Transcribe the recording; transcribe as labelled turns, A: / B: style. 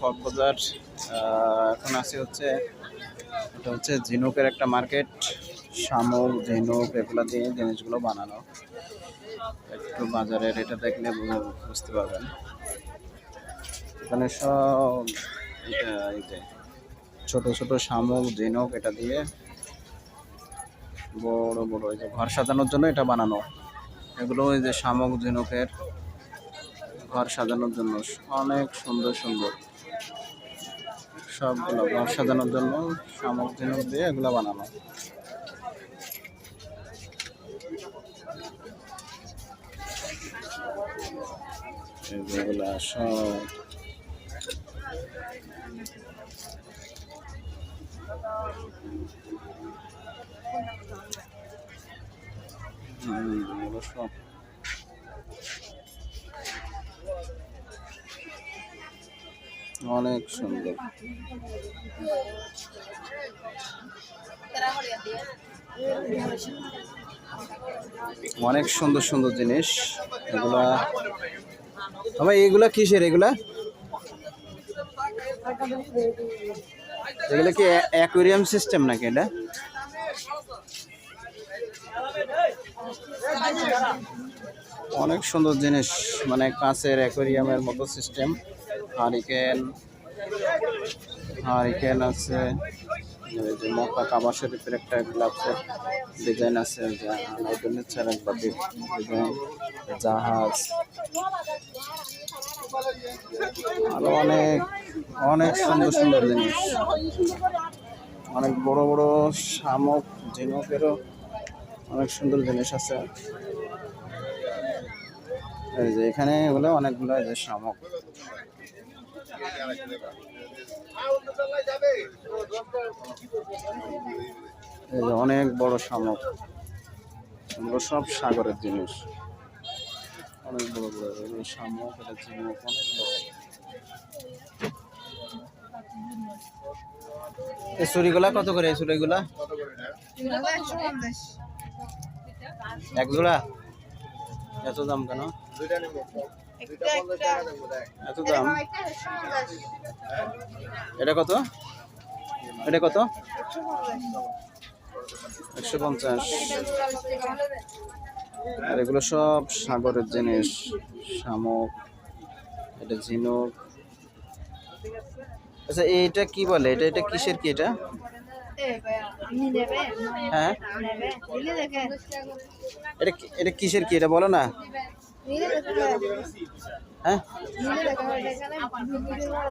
A: কক্সবাজার। এখন আছি হচ্ছে, এটা হচ্ছে ঝিনুকের একটা মার্কেট। শামুক, ঝিনুক এগুলো দিয়ে জিনিসগুলো বানানো। একটু বাজারের এটা দেখলে বুঝতে পারবেন। এখানে সব এটা এই যে ছোট ছোট শামুক, ঝিনুক এটা দিয়ে বড় বড় এই যে ঘর সাজানোর জন্য এটা বানানো। এগুলো এই যে শামুক, ঝিনুকের ঘর সাজানোর জন্য অনেক সুন্দর সুন্দর, সবগুলো ঘর সাজানোর জন্য শামুক, ঝিনুক দিয়ে এগুলো বানানো। এগুলা সব সব অনেক সুন্দর। অনেক সুন্দর সুন্দর জিনিস এগুলা। ভাই এগুলা কিসের? এগুলা এগুলা কি অ্যাকুয়ারিয়াম সিস্টেম নাকি? এটা অনেক সুন্দর জিনিস, মানে কাঁচের অ্যাকুয়ারিয়ামের মতো সিস্টেম। হারিকেন আছে, যে মক্কা কাবা শরীফের একটা গ্লাভসের ডিজাইন আছে, ডিজাইন, জাহাজ, আরো অনেক অনেক সুন্দর সুন্দর জিনিস। অনেক বড় বড় শামুক, ঝিনুকেরও অনেক সুন্দর জিনিস আছে। এই যে এখানে এগুলো অনেকগুলো এই যে শামুক, এই যে অনেক বড় শামুক, এগুলো সব সাগরের জিনিস। অনেক বড় বড় এগুলো শামুক, এটা ঝিনুক অনেক বড়। এই চুরিগুলা কত করে? এই চুরিগুলা এক জোড়া? এত দাম কেন? এত দাম? এটা কত? এটা কত? 150। আর এগুলো সব সাগরের জিনিস, শামুক, এটা ঝিনুক। আচ্ছা এটা কি বলে? এটা এটা কিসের কি এটা? হ্যাঁ এটা এটা কিসের কি? এটা বলো না। হ্যাঁ